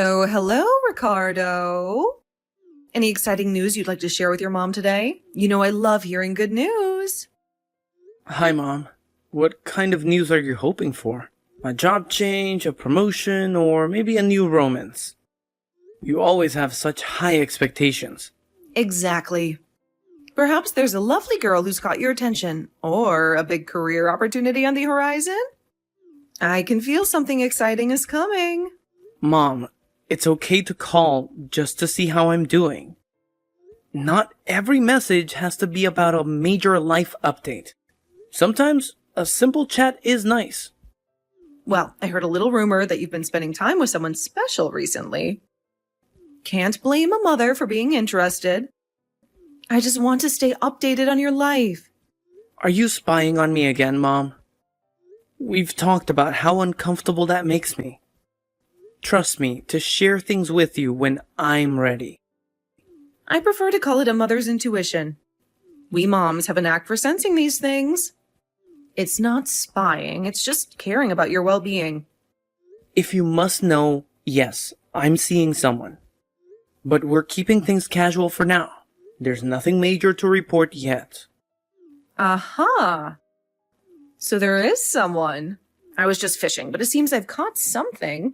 Oh, hello, Ricardo. Any exciting news you'd like to share with your mom today? You know I love hearing good news. Hi, Mom. What kind of news are you hoping for? A job change, a promotion, or maybe a new romance? You always have such high expectations. Exactly. Perhaps there's a lovely girl who's caught your attention, or a big career opportunity on the horizon? I can feel something exciting is coming. Mom, it's okay to call just to see how I'm doing. Not every message has to be about a major life update. Sometimes a simple chat is nice. Well, I heard a little rumor that you've been spending time with someone special recently. Can't blame a mother for being interested. I just want to stay updated on your life. Are you spying on me again, Mom? We've talked about how uncomfortable that makes me. Trust me to share things with you when I'm ready. I prefer to call it a mother's intuition. We moms have a knack for sensing these things. It's not spying, it's just caring about your well-being. If you must know, yes, I'm seeing someone. But we're keeping things casual for now. There's nothing major to report yet. Aha! So there is someone. I was just fishing, but it seems I've caught something.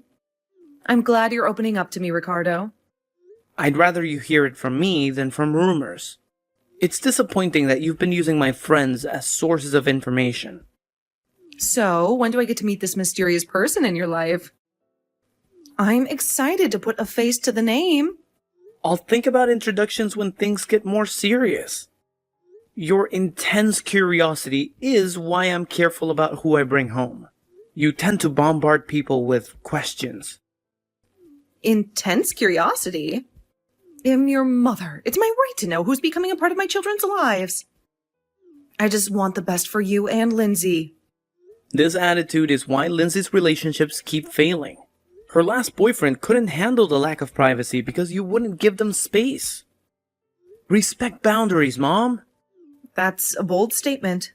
I'm glad you're opening up to me, Ricardo. I'd rather you hear it from me than from rumors. It's disappointing that you've been using my friends as sources of information. So, when do I get to meet this mysterious person in your life? I'm excited to put a face to the name. I'll think about introductions when things get more serious. Your intense curiosity is why I'm careful about who I bring home. You tend to bombard people with questions. Intense curiosity? I'm your mother. It's my right to know who's becoming a part of my children's lives. I just want the best for you and Lindsay. This attitude is why Lindsay's relationships keep failing. Her last boyfriend couldn't handle the lack of privacy because you wouldn't give them space. Respect boundaries, Mom. That's a bold statement.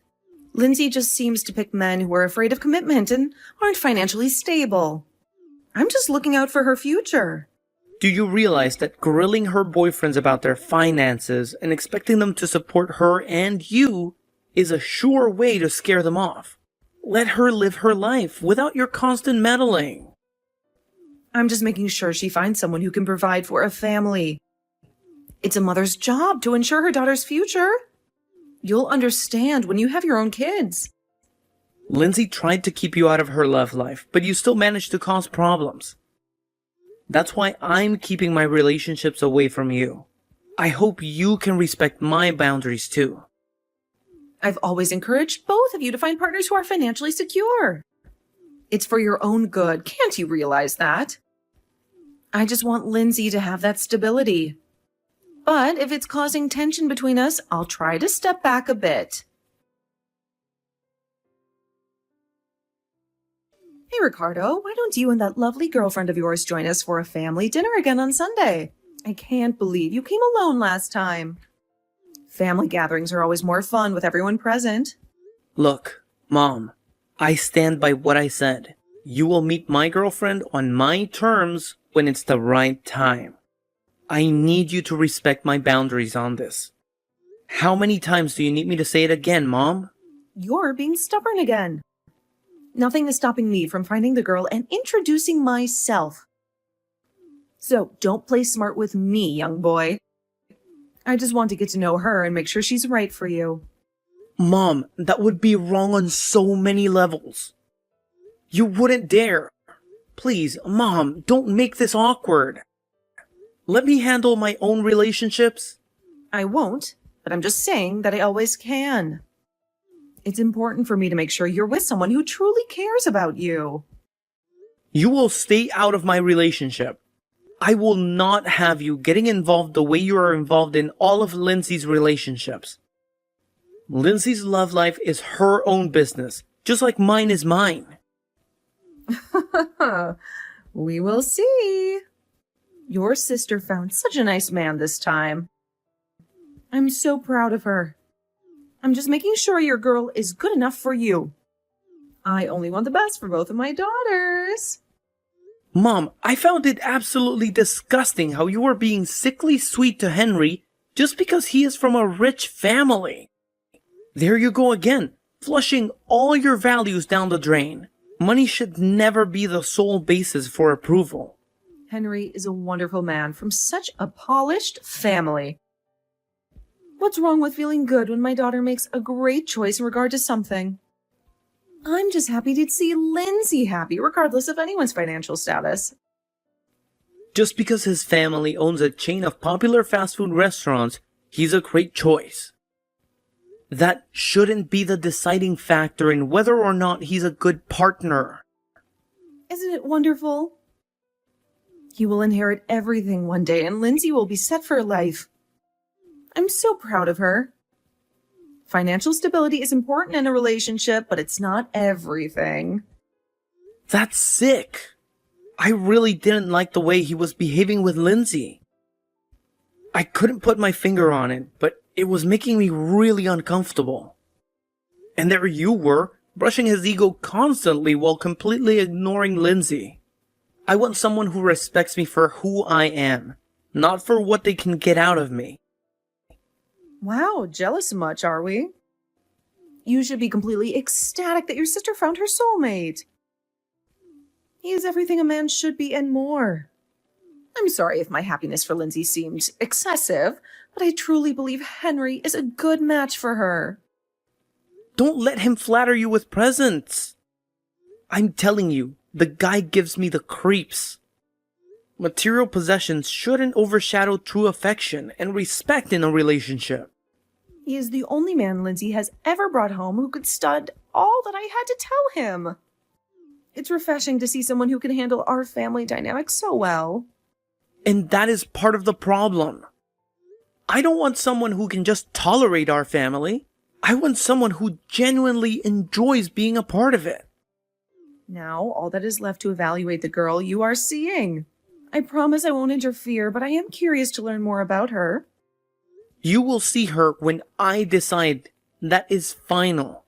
Lindsay just seems to pick men who are afraid of commitment and aren't financially stable. I'm just looking out for her future. Do you realize that grilling her boyfriends about their finances and expecting them to support her and you is a sure way to scare them off? Let her live her life without your constant meddling. I'm just making sure she finds someone who can provide for a family. It's a mother's job to ensure her daughter's future. You'll understand when you have your own kids. Lindsay tried to keep you out of her love life, but you still managed to cause problems. That's why I'm keeping my relationships away from you. I hope you can respect my boundaries too. I've always encouraged both of you to find partners who are financially secure. It's for your own good. Can't you realize that? I just want Lindsay to have that stability. But if it's causing tension between us, I'll try to step back a bit. Hey, Ricardo, why don't you and that lovely girlfriend of yours join us for a family dinner again on Sunday? I can't believe you came alone last time. Family gatherings are always more fun with everyone present. Look, Mom, I stand by what I said. You will meet my girlfriend on my terms when it's the right time. I need you to respect my boundaries on this. How many times do you need me to say it again, Mom? You're being stubborn again. Nothing is stopping me from finding the girl and introducing myself. So don't play smart with me, young boy. I just want to get to know her and make sure she's right for you. Mom, that would be wrong on so many levels. You wouldn't dare. Please, Mom, don't make this awkward. Let me handle my own relationships. I won't, but I'm just saying that I always can. It's important for me to make sure you're with someone who truly cares about you. You will stay out of my relationship. I will not have you getting involved the way you are involved in all of Lindsay's relationships. Lindsay's love life is her own business, just like mine is mine. We will see. Your sister found such a nice man this time. I'm so proud of her. I'm just making sure your girl is good enough for you. I only want the best for both of my daughters. Mom, I found it absolutely disgusting how you were being sickly sweet to Henry just because he is from a rich family. There you go again, flushing all your values down the drain. Money should never be the sole basis for approval. Henry is a wonderful man from such a polished family. What's wrong with feeling good when my daughter makes a great choice in regard to something? I'm just happy to see Lindsay happy, regardless of anyone's financial status. Just because his family owns a chain of popular fast food restaurants, he's a great choice. That shouldn't be the deciding factor in whether or not he's a good partner. Isn't it wonderful? He will inherit everything one day, and Lindsay will be set for life. I'm so proud of her. Financial stability is important in a relationship, but it's not everything. That's sick. I really didn't like the way he was behaving with Lindsay. I couldn't put my finger on it, but it was making me really uncomfortable. And there you were, brushing his ego constantly while completely ignoring Lindsay. I want someone who respects me for who I am, not for what they can get out of me. Wow, jealous much, are we? You should be completely ecstatic that your sister found her soulmate. He is everything a man should be and more. I'm sorry if my happiness for Lindsay seemed excessive, but I truly believe Henry is a good match for her. Don't let him flatter you with presents. I'm telling you, the guy gives me the creeps. Material possessions shouldn't overshadow true affection and respect in a relationship. He is the only man Lindsay has ever brought home who could stud all that I had to tell him. It's refreshing to see someone who can handle our family dynamic so well. And that is part of the problem. I don't want someone who can just tolerate our family. I want someone who genuinely enjoys being a part of it. Now, all that is left to evaluate the girl you are seeing. I promise I won't interfere, but I am curious to learn more about her. You will see her when I decide. That is final.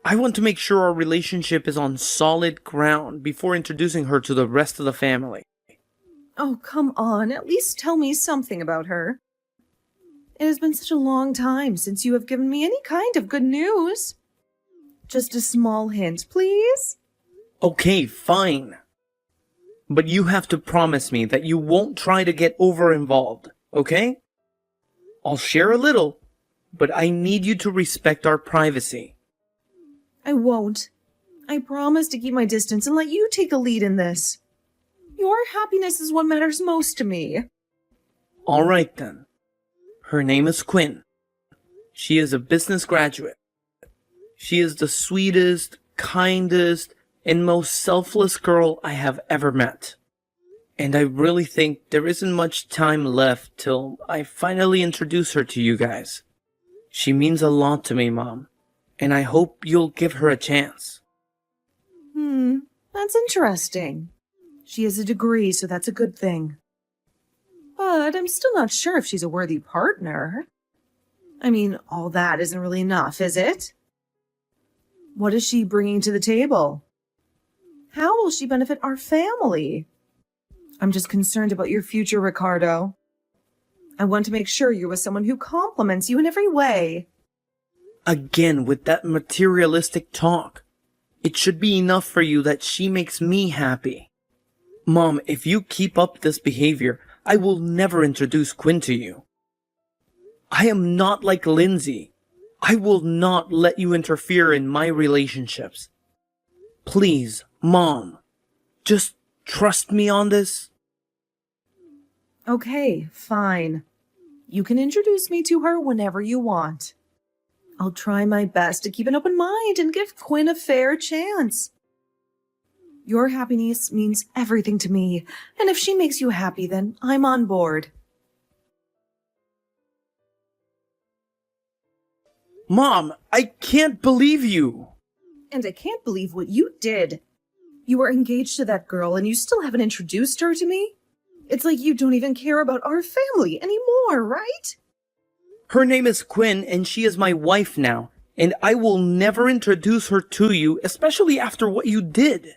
I want to make sure our relationship is on solid ground before introducing her to the rest of the family. Oh, come on. At least tell me something about her. It has been such a long time since you have given me any kind of good news. Just a small hint, please. Okay, fine. But you have to promise me that you won't try to get over-involved, okay? I'll share a little, but I need you to respect our privacy. I won't. I promise to keep my distance and let you take the lead in this. Your happiness is what matters most to me. All right then. Her name is Quinn. She is a business graduate. She is the sweetest, kindest, and most selfless girl I have ever met. And I really think there isn't much time left till I finally introduce her to you guys. She means a lot to me, Mom, and I hope you'll give her a chance. That's interesting. She has a degree, so that's a good thing. But I'm still not sure if she's a worthy partner. I mean, all that isn't really enough, is it? What is she bringing to the table? How will she benefit our family? I'm just concerned about your future, Ricardo. I want to make sure you're with someone who compliments you in every way. Again, with that materialistic talk. It should be enough for you that she makes me happy. Mom, if you keep up this behavior, I will never introduce Quinn to you. I am not like Lindsay. I will not let you interfere in my relationships. Please, Mom, just trust me on this. Okay, fine. You can introduce me to her whenever you want. I'll try my best to keep an open mind and give Quinn a fair chance. Your happiness means everything to me, and if she makes you happy, then I'm on board. Mom, I can't believe you. And I can't believe what you did. You were engaged to that girl and you still haven't introduced her to me? It's like you don't even care about our family anymore, right? Her name is Quinn and she is my wife now, and I will never introduce her to you, especially after what you did.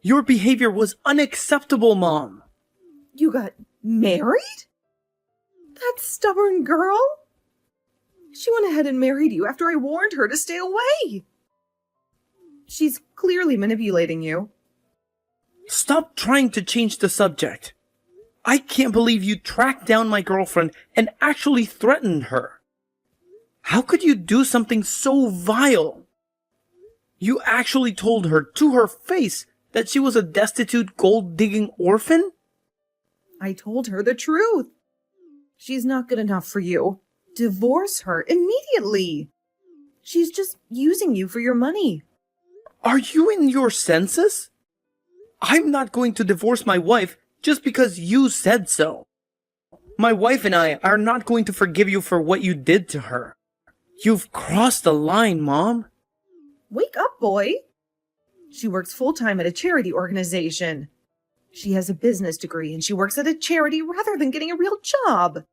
Your behavior was unacceptable, Mom. You got married? That stubborn girl? She went ahead and married you after I warned her to stay away. She's clearly manipulating you. Stop trying to change the subject. I can't believe you tracked down my girlfriend and actually threatened her. How could you do something so vile? You actually told her to her face that she was a destitute gold-digging orphan? I told her the truth. She's not good enough for you. Divorce her immediately. She's just using you for your money. Are you in your senses? I'm not going to divorce my wife just because you said so. My wife and I are not going to forgive you for what you did to her. You've crossed the line, Mom. Wake up, boy. She works full-time at a charity organization. She has a business degree and she works at a charity rather than getting a real job.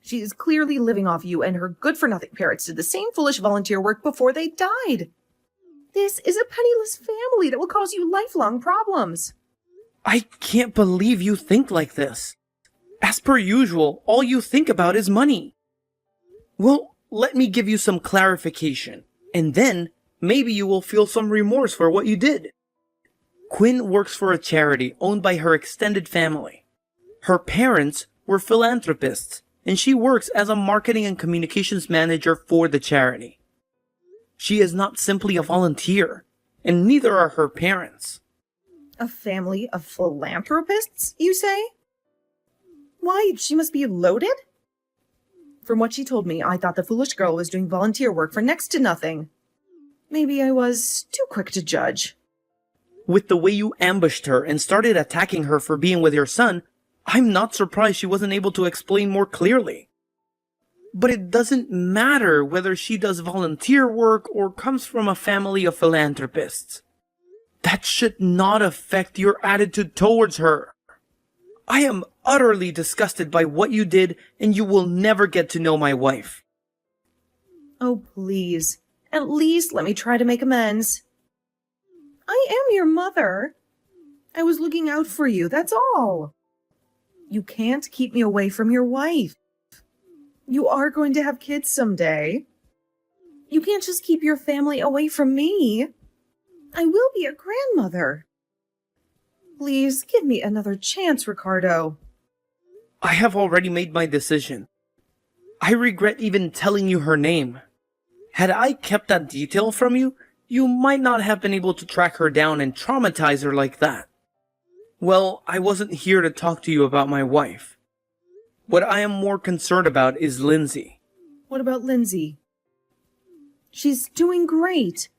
She is clearly living off you, and her good-for-nothing parents did the same foolish volunteer work before they died. This is a penniless family that will cause you lifelong problems. I can't believe you think like this. As per usual, all you think about is money. Well, let me give you some clarification, and then maybe you will feel some remorse for what you did. Quinn works for a charity owned by her extended family. Her parents were philanthropists, and she works as a marketing and communications manager for the charity. She is not simply a volunteer, and neither are her parents. A family of philanthropists, you say? Why, she must be loaded? From what she told me, I thought the foolish girl was doing volunteer work for next to nothing. Maybe I was too quick to judge. With the way you ambushed her and started attacking her for being with your son, I'm not surprised she wasn't able to explain more clearly. But it doesn't matter whether she does volunteer work or comes from a family of philanthropists. That should not affect your attitude towards her. I am utterly disgusted by what you did, and you will never get to know my wife. Oh, please. At least let me try to make amends. I am your mother. I was looking out for you, that's all. You can't keep me away from your wife. You are going to have kids someday. You can't just keep your family away from me. I will be a grandmother. Please give me another chance, Ricardo. I have already made my decision. I regret even telling you her name. Had I kept that detail from you, you might not have been able to track her down and traumatize her like that. Well, I wasn't here to talk to you about my wife. What I am more concerned about is Lindsay. What about Lindsay? She's doing great.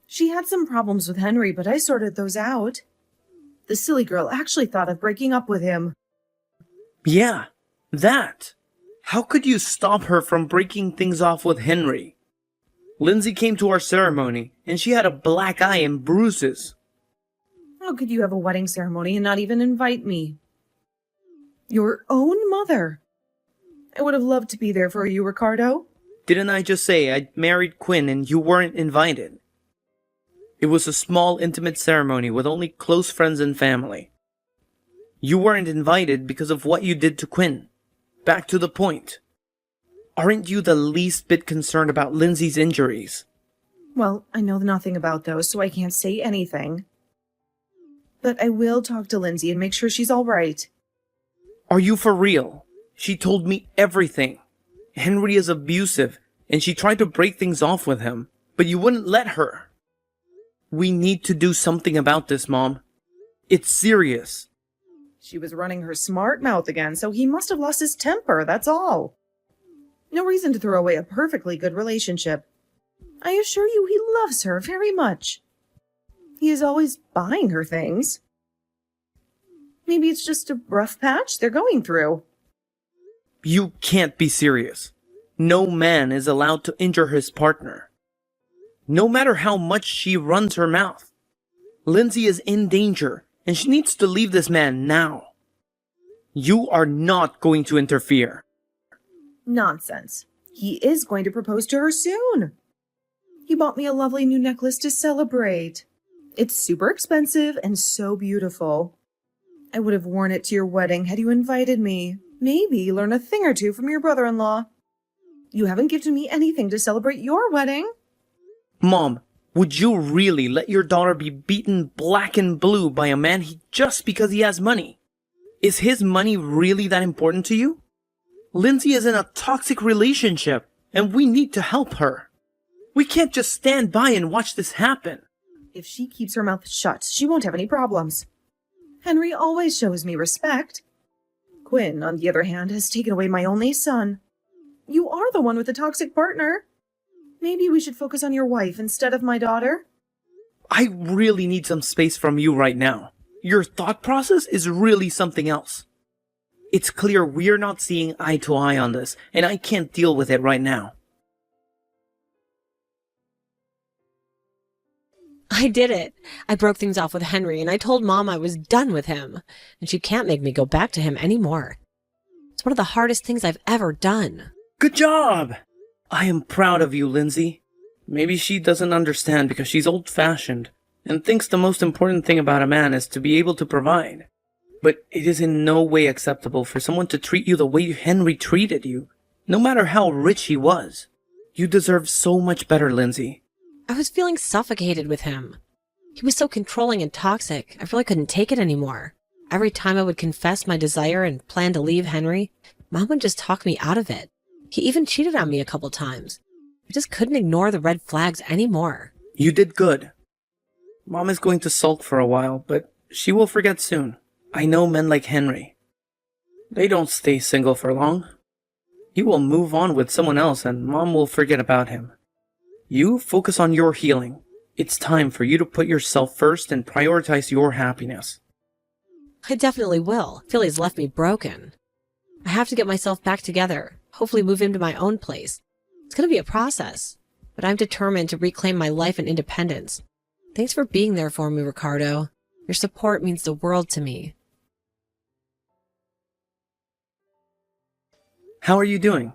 She had some problems with Henry, but I sorted those out. The silly girl actually thought of breaking up with him. Yeah, that. How could you stop her from breaking things off with Henry? Lindsay came to our ceremony, and she had a black eye and bruises. How could you have a wedding ceremony and not even invite me? Your own mother. I would have loved to be there for you, Ricardo. Didn't I just say I'd married Quinn and you weren't invited? It was a small, intimate ceremony with only close friends and family. You weren't invited because of what you did to Quinn. Back to the point. Aren't you the least bit concerned about Lindsay's injuries? Well, I know nothing about those, so I can't say anything. But I will talk to Lindsay and make sure she's all right. Are you for real? She told me everything. Henry is abusive, and she tried to break things off with him, but you wouldn't let her. We need to do something about this, Mom. It's serious. She was running her smart mouth again, so he must have lost his temper, that's all. No reason to throw away a perfectly good relationship. I assure you he loves her very much. He is always buying her things. Maybe it's just a rough patch they're going through. You can't be serious. No man is allowed to injure his partner. No matter how much she runs her mouth. Lindsay is in danger, and she needs to leave this man now. You are not going to interfere. Nonsense. He is going to propose to her soon. He bought me a lovely new necklace to celebrate. It's super expensive and so beautiful. I would have worn it to your wedding had you invited me. Maybe learn a thing or two from your brother-in-law. You haven't given me anything to celebrate your wedding. Mom, would you really let your daughter be beaten black and blue by a man just because he has money? Is his money really that important to you? Lindsay is in a toxic relationship, and we need to help her. We can't just stand by and watch this happen. If she keeps her mouth shut, she won't have any problems. Henry always shows me respect. Quinn, on the other hand, has taken away my only son. You are the one with the toxic partner. Maybe we should focus on your wife instead of my daughter. I really need some space from you right now. Your thought process is really something else. It's clear we're not seeing eye to eye on this, and I can't deal with it right now. I did it. I broke things off with Henry, and I told Mom I was done with him, and she can't make me go back to him anymore. It's one of the hardest things I've ever done. Good job! I am proud of you, Lindsay. Maybe she doesn't understand because she's old-fashioned and thinks the most important thing about a man is to be able to provide. But it is in no way acceptable for someone to treat you the way Henry treated you, no matter how rich he was. You deserve so much better, Lindsay. I was feeling suffocated with him. He was so controlling and toxic, I really couldn't take it anymore. Every time I would confess my desire and plan to leave Henry, Mom would just talk me out of it. He even cheated on me a couple times. I just couldn't ignore the red flags anymore. You did good. Mom is going to sulk for a while, but she will forget soon. I know men like Henry. They don't stay single for long. He will move on with someone else and Mom will forget about him. You focus on your healing. It's time for you to put yourself first and prioritize your happiness. I definitely will. Philly's left me broken. I have to get myself back together, hopefully move into my own place. It's going to be a process, but I'm determined to reclaim my life and independence. Thanks for being there for me, Ricardo. Your support means the world to me. How are you doing?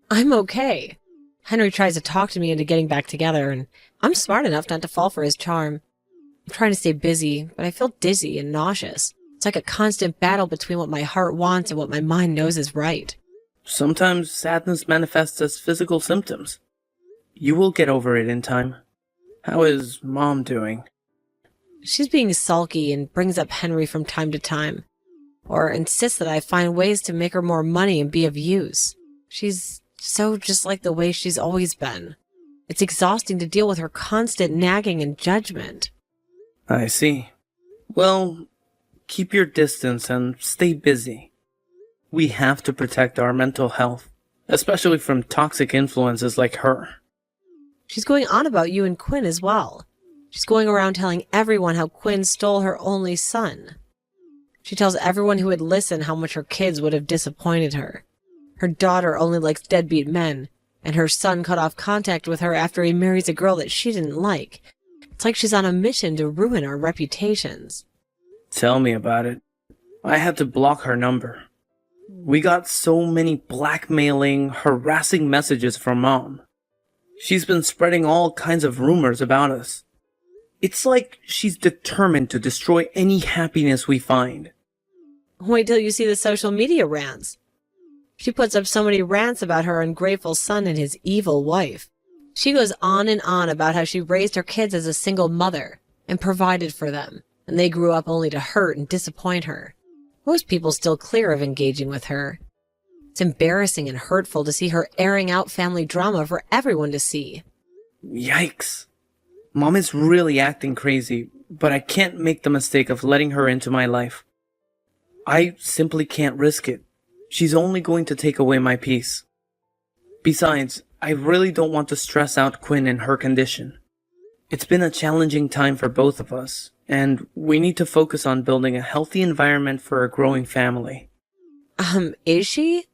I'm okay. Henry tries to talk to me into getting back together, and I'm smart enough not to fall for his charm. I'm trying to stay busy, but I feel dizzy and nauseous. It's like a constant battle between what my heart wants and what my mind knows is right. Sometimes sadness manifests as physical symptoms. You will get over it in time. How is Mom doing? She's being sulky and brings up Henry from time to time, or insists that I find ways to make her more money and be of use. She's so just like the way she's always been. It's exhausting to deal with her constant nagging and judgment. I see. Well, keep your distance and stay busy. We have to protect our mental health, especially from toxic influences like her. She's going on about you and Quinn as well. She's going around telling everyone how Quinn stole her only son. She tells everyone who would listen how much her kids would have disappointed her. Her daughter only likes deadbeat men, and her son cut off contact with her after he marries a girl that she didn't like. It's like she's on a mission to ruin our reputations. Tell me about it. I had to block her number. We got so many blackmailing, harassing messages from Mom. She's been spreading all kinds of rumors about us. It's like she's determined to destroy any happiness we find. Wait till you see the social media rants. She puts up so many rants about her ungrateful son and his evil wife. She goes on and on about how she raised her kids as a single mother and provided for them, and they grew up only to hurt and disappoint her. Most people still clear of engaging with her. It's embarrassing and hurtful to see her airing out family drama for everyone to see. Yikes. Mom is really acting crazy, but I can't make the mistake of letting her into my life. I simply can't risk it. She's only going to take away my peace. Besides, I really don't want to stress out Quinn in her condition. It's been a challenging time for both of us, and we need to focus on building a healthy environment for a growing family. Is she?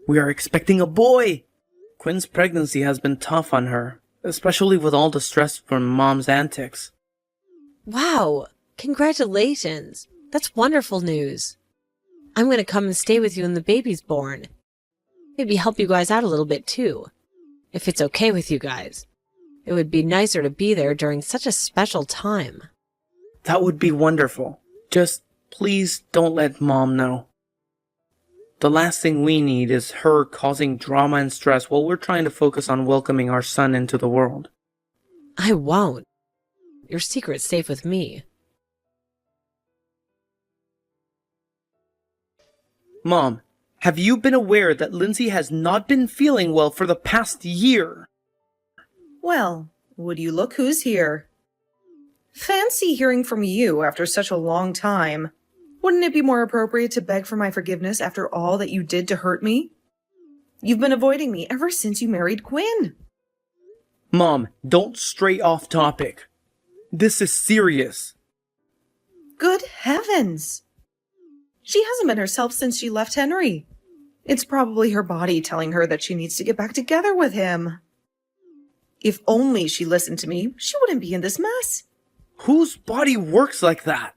We are expecting a boy! Quinn's pregnancy has been tough on her, especially with all the stress from Mom's antics. Wow, congratulations. That's wonderful news. I'm going to come and stay with you when the baby's born. Maybe help you guys out a little bit too, if it's okay with you guys. It would be nicer to be there during such a special time. That would be wonderful. Just please don't let Mom know. The last thing we need is her causing drama and stress while we're trying to focus on welcoming our son into the world. I won't. Your secret's safe with me. Mom, have you been aware that Lindsay has not been feeling well for the past year? Well, would you look who's here? Fancy hearing from you after such a long time. Wouldn't it be more appropriate to beg for my forgiveness after all that you did to hurt me? You've been avoiding me ever since you married Quinn. Mom, don't stray off topic. This is serious. Good heavens! She hasn't been herself since she left Henry. It's probably her body telling her that she needs to get back together with him. If only she listened to me, she wouldn't be in this mess. Whose body works like that?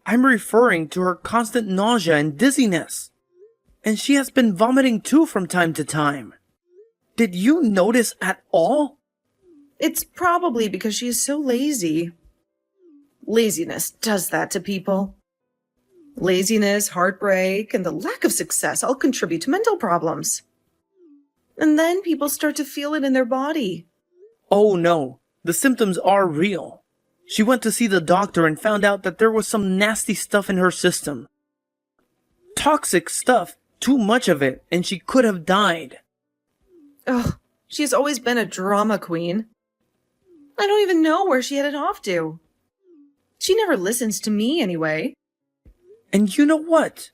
I'm referring to her constant nausea and dizziness. And she has been vomiting too from time to time. Did you notice at all? It's probably because she is so lazy. Laziness does that to people. Laziness, heartbreak, and the lack of success all contribute to mental problems. And then people start to feel it in their body. Oh no, the symptoms are real. She went to see the doctor and found out that there was some nasty stuff in her system. Toxic stuff, too much of it, and she could have died. Ugh, she's always been a drama queen. I don't even know where she headed off to. She never listens to me anyway. And you know what?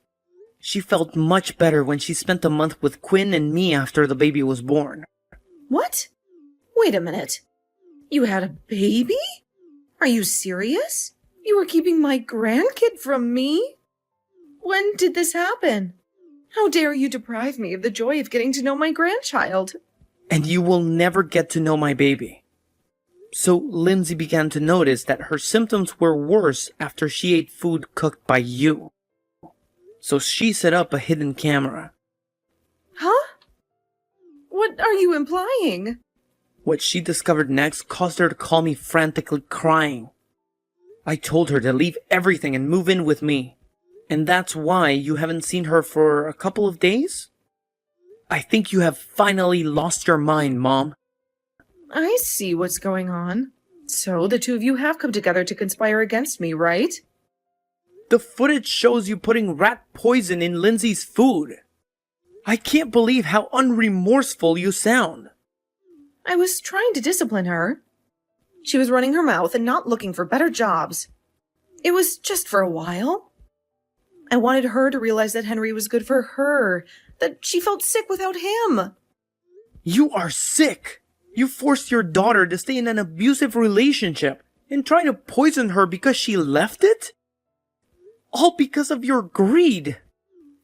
She felt much better when she spent a month with Quinn and me after the baby was born. What? Wait a minute. You had a baby? Are you serious? You were keeping my grandkid from me? When did this happen? How dare you deprive me of the joy of getting to know my grandchild? And you will never get to know my baby. So Lindsay began to notice that her symptoms were worse after she ate food cooked by you. So she set up a hidden camera. Huh? What are you implying? What she discovered next caused her to call me frantically crying. I told her to leave everything and move in with me. And that's why you haven't seen her for a couple of days? I think you have finally lost your mind, Mom. I see what's going on. So the two of you have come together to conspire against me, right? The footage shows you putting rat poison in Lindsay's food. I can't believe how unremorseful you sound. I was trying to discipline her. She was running her mouth and not looking for better jobs. It was just for a while. I wanted her to realize that Henry was good for her, that she felt sick without him. You are sick. You forced your daughter to stay in an abusive relationship and try to poison her because she left it? All because of your greed.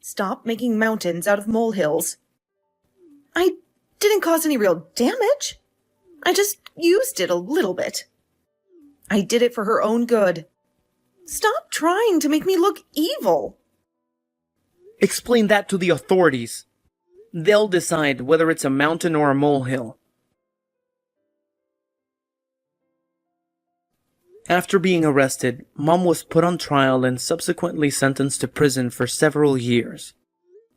Stop making mountains out of molehills. I didn't cause any real damage. I just used it a little bit. I did it for her own good. Stop trying to make me look evil. Explain that to the authorities. They'll decide whether it's a mountain or a molehill. After being arrested, Mom was put on trial and subsequently sentenced to prison for several years.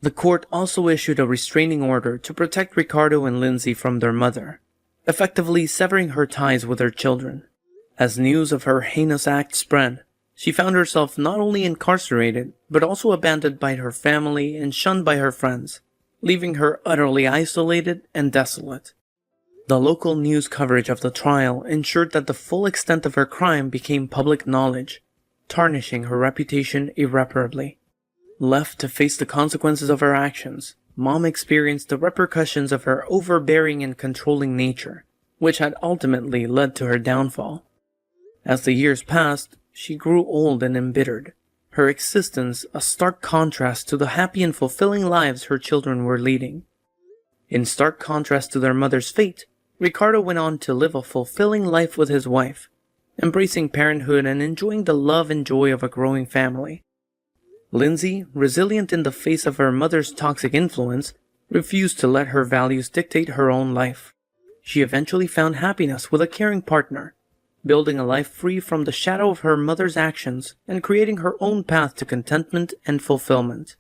The court also issued a restraining order to protect Ricardo and Lindsay from their mother, effectively severing her ties with her children. As news of her heinous act spread, she found herself not only incarcerated, but also abandoned by her family and shunned by her friends, leaving her utterly isolated and desolate. The local news coverage of the trial ensured that the full extent of her crime became public knowledge, tarnishing her reputation irreparably. Left to face the consequences of her actions, Mom experienced the repercussions of her overbearing and controlling nature, which had ultimately led to her downfall. As the years passed, she grew old and embittered, her existence a stark contrast to the happy and fulfilling lives her children were leading. In stark contrast to their mother's fate, Ricardo went on to live a fulfilling life with his wife, embracing parenthood and enjoying the love and joy of a growing family. Lindsay, resilient in the face of her mother's toxic influence, refused to let her values dictate her own life. She eventually found happiness with a caring partner, building a life free from the shadow of her mother's actions and creating her own path to contentment and fulfillment.